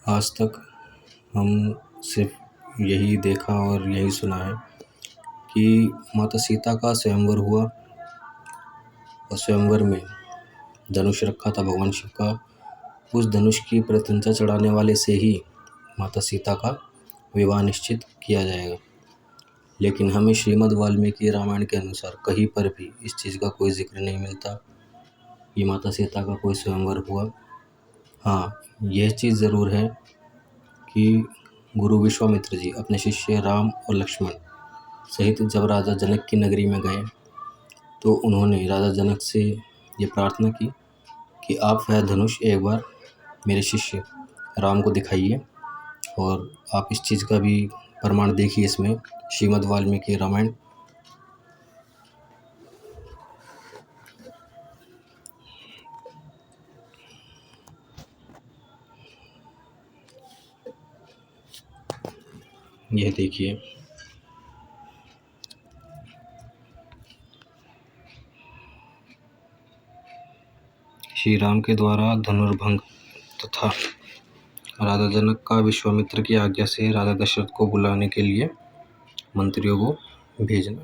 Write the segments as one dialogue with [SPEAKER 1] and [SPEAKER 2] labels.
[SPEAKER 1] आज तक हम सिर्फ यही देखा और यही सुना है कि माता सीता का स्वयंवर हुआ और स्वयंवर में धनुष रखा था भगवान शिव का। उस धनुष की प्रत्यंचा चढ़ाने वाले से ही माता सीता का विवाह निश्चित किया जाएगा। लेकिन हमें श्रीमद् वाल्मीकि रामायण के अनुसार कहीं पर भी इस चीज़ का कोई जिक्र नहीं मिलता कि माता सीता का कोई स्वयंवर हुआ। हाँ, यह चीज़ ज़रूर है कि गुरु विश्वामित्र जी अपने शिष्य राम और लक्ष्मण सहित जब राजा जनक की नगरी में गए तो उन्होंने राजा जनक से ये प्रार्थना की कि आप वह धनुष एक बार मेरे शिष्य राम को दिखाइए। और आप इस चीज़ का भी प्रमाण देखिए इसमें श्रीमद् वाल्मीकि रामायण। यह देखिए, श्री राम के द्वारा धनुर्भंग तथा राजा जनक का विश्वामित्र की आज्ञा से राजा दशरथ को बुलाने के लिए मंत्रियों को भेजना।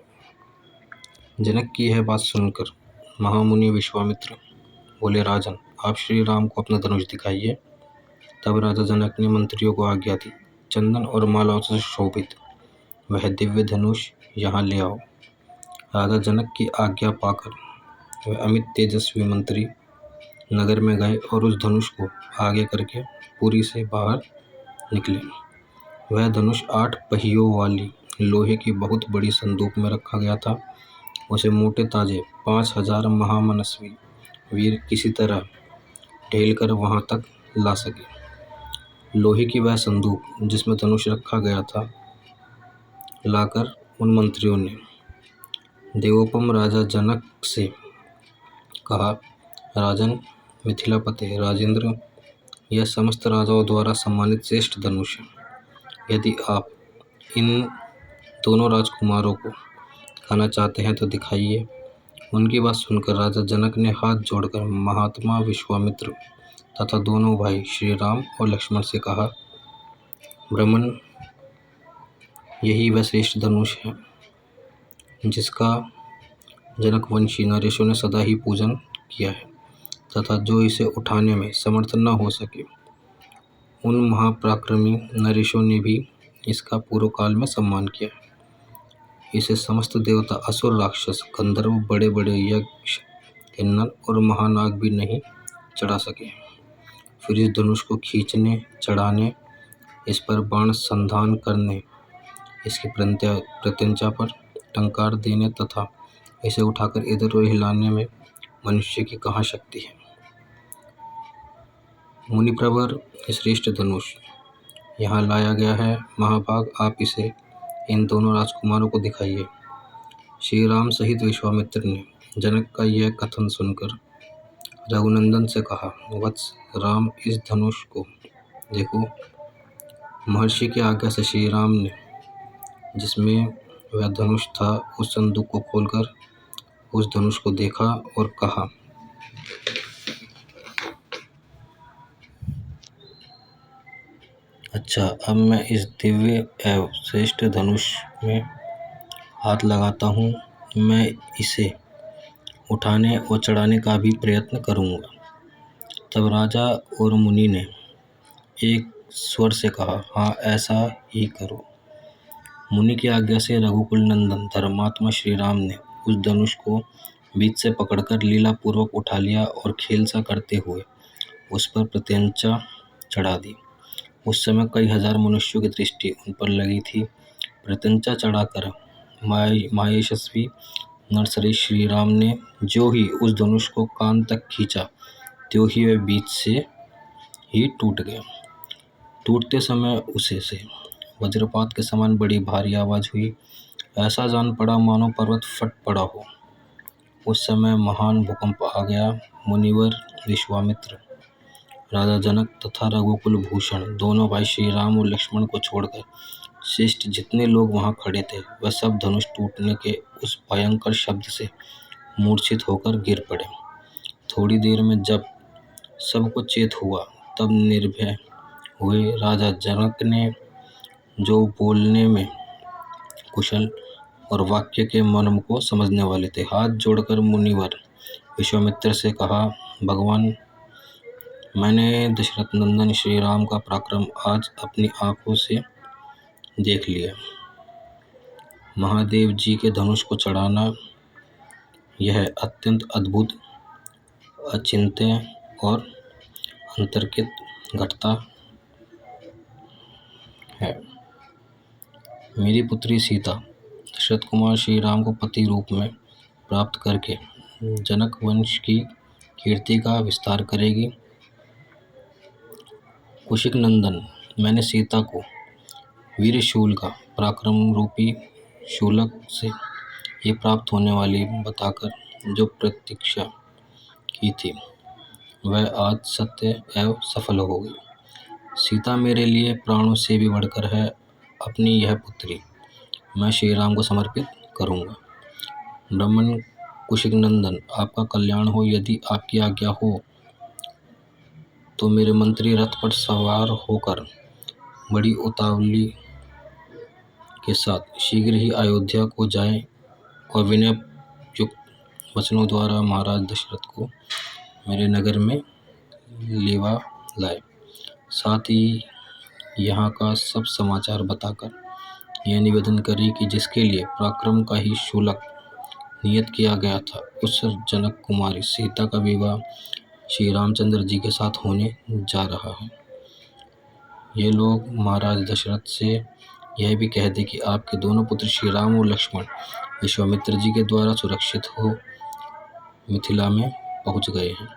[SPEAKER 1] जनक की यह बात सुनकर महामुनि विश्वामित्र बोले, राजन, आप श्री राम को अपना धनुष दिखाइए। तब राजा जनक ने मंत्रियों को आज्ञा दी, चंदन और मालाओं से शोभित वह दिव्य धनुष यहाँ ले आओ। राजा जनक की आज्ञा पाकर वह अमित तेजस्वी मंत्री नगर में गए और उस धनुष को आगे करके पुरी से बाहर निकले। वह धनुष 8 पहियों वाली लोहे की बहुत बड़ी संदूक में रखा गया था। उसे मोटे ताजे 5000 महामनस्वी वीर किसी तरह ढेल कर वहां तक ला सके। लोहे की वह संदूक जिसमें धनुष रखा गया था लाकर उन मंत्रियों ने देवोपम राजा जनक से कहा, राजन मिथिलापति राजेंद्र, यह समस्त राजाओं द्वारा सम्मानित श्रेष्ठ धनुष है। यदि आप इन दोनों राजकुमारों को खाना चाहते हैं तो दिखाइए। उनकी बात सुनकर राजा जनक ने हाथ जोड़कर महात्मा विश्वामित्र तथा दोनों भाई श्री राम और लक्ष्मण से कहा, ब्राह्मण, यही वह श्रेष्ठ धनुष है जिसका जनकवंशी नरेशों ने सदा ही पूजन किया है तथा जो इसे उठाने में समर्थ न हो सके, उन महापराक्रमी नरेशों ने भी इसका पूर्व काल में सम्मान किया है। इसे समस्त देवता, असुर, राक्षस, गंधर्व, बड़े बड़े यक्ष, किन्नर और महानाग भी नहीं चढ़ा सके। फिर इस धनुष को खींचने, चढ़ाने, इस पर बाण संधान करने, इसकी प्रत्यंचा पर टंकार देने तथा इसे उठाकर इधर उधर हिलाने में मनुष्य की कहाँ शक्ति है। मुनिप्रवर, श्रेष्ठ धनुष यहाँ लाया गया है। महाभाग, आप इसे इन दोनों राजकुमारों को दिखाइए। श्री राम सहित विश्वामित्र ने जनक का यह कथन सुनकर रघुनंदन से कहा, वत्स राम, इस धनुष को देखो। महर्षि की आज्ञा से श्री राम ने जिसमें वह धनुष था उस संदूक को खोलकर उस धनुष को देखा और कहा, अच्छा, अब मैं इस दिव्य एवं श्रेष्ठ धनुष में हाथ लगाता हूँ। मैं इसे उठाने और चढ़ाने का भी प्रयत्न करूँगा। तब राजा और मुनि ने एक स्वर से कहा, हाँ, ऐसा ही करो। मुनि की आज्ञा से रघुकुल नंदन धर्मात्मा श्री राम ने उस धनुष को बीच से पकड़कर लीला पूर्वक उठा लिया और खेल सा करते हुए उस पर प्रत्यंचा चढ़ा दी। उस समय कई हजार मनुष्यों की दृष्टि उन पर लगी थी। प्रत्यंचा चढ़ाकर माहेशस्वी नरसरी श्री राम ने जो ही उस धनुष को कान तक खींचा त्यों ही वह बीच से ही टूट गया। टूटते समय उसे से वज्रपात के समान बड़ी भारी आवाज हुई। ऐसा जान पड़ा मानो पर्वत फट पड़ा हो। उस समय महान भूकंप आ गया। मुनिवर विश्वामित्र, राजा जनक तथा रघुकुल भूषण दोनों भाई श्री राम और लक्ष्मण को छोड़कर श्रेष्ठ जितने लोग वहां खड़े थे वह सब धनुष टूटने के उस भयंकर शब्द से मूर्छित होकर गिर पड़े। थोड़ी देर में जब सबको चेत हुआ तब निर्भय हुए राजा जनक ने जो बोलने में कुशल और वाक्य के मर्म को समझने वाले थे, हाथ जोड़कर मुनिवर विश्वामित्र से कहा, भगवान, मैंने दशरथ नंदन श्री राम का पराक्रम आज अपनी आंखों से देख लिया। महादेव जी के धनुष को चढ़ाना यह अत्यंत अद्भुत, अचिंत्य और अंतर्कित घटता है। मेरी पुत्री सीता दशरथ कुमार श्री राम को पति रूप में प्राप्त करके जनक वंश की कीर्ति का विस्तार करेगी। कुशिक नंदन, मैंने सीता को वीर शूल का पराक्रम रूपी शूलक से ये प्राप्त होने वाली बताकर जो प्रतीक्षा की थी वह आज सत्य एवं सफल हो गई। सीता मेरे लिए प्राणों से भी बढ़कर है। अपनी यह पुत्री मैं श्री राम को समर्पित करूंगा। ब्राह्मण कुशिक नंदन, आपका कल्याण हो। यदि आपकी आज्ञा हो तो मेरे मंत्री रथ पर सवार होकर बड़ी उतावली के साथ शीघ्र ही अयोध्या को जाएं और विनय युक्त वचनों द्वारा महाराज दशरथ को मेरे नगर में लेवा लाए। साथ ही यहाँ का सब समाचार बताकर यह निवेदन करी कि जिसके लिए पराक्रम का ही शूलक नियत किया गया था, उस जनक कुमारी सीता का विवाह श्री रामचंद्र जी के साथ होने जा रहा है। ये लोग महाराज दशरथ से यह भी कह दे कि आपके दोनों पुत्र श्री राम और लक्ष्मण विश्वामित्र जी के द्वारा सुरक्षित हो मिथिला में पहुंच गए हैं।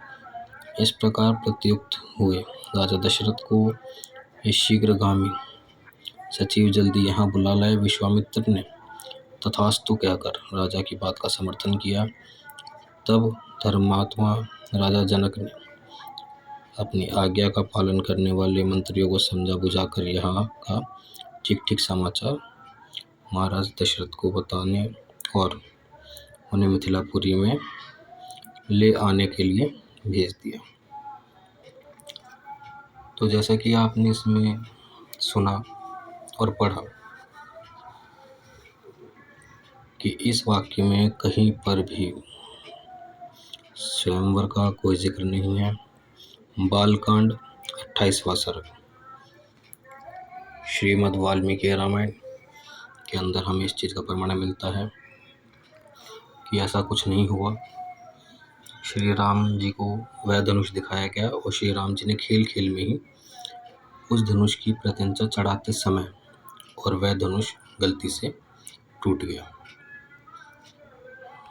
[SPEAKER 1] इस प्रकार प्रत्युक्त हुए राजा दशरथ को ये शीघ्रगामी सचिव जल्दी यहाँ बुला लाए। विश्वामित्र ने तथास्तु कहकर राजा की बात का समर्थन किया। तब धर्मात्मा राजा जनक ने अपनी आज्ञा का पालन करने वाले मंत्रियों को समझा बुझाकर यहाँ का ठीक ठीक समाचार महाराज दशरथ को बताने और उन्हें मिथिलापुरी में ले आने के लिए भेज दिया। तो जैसा कि आपने इसमें सुना और पढ़ा कि इस वाक्य में कहीं पर भी स्वयंवर का कोई जिक्र नहीं है। बालकांड 28वां सर्ग श्रीमद् वाल्मीकि रामायण के अंदर हमें इस चीज़ का प्रमाण मिलता है कि ऐसा कुछ नहीं हुआ। श्री राम जी को वह धनुष दिखाया गया और श्री राम जी ने खेल खेल में ही उस धनुष की प्रत्यंचा चढ़ाते समय और वह धनुष गलती से टूट गया।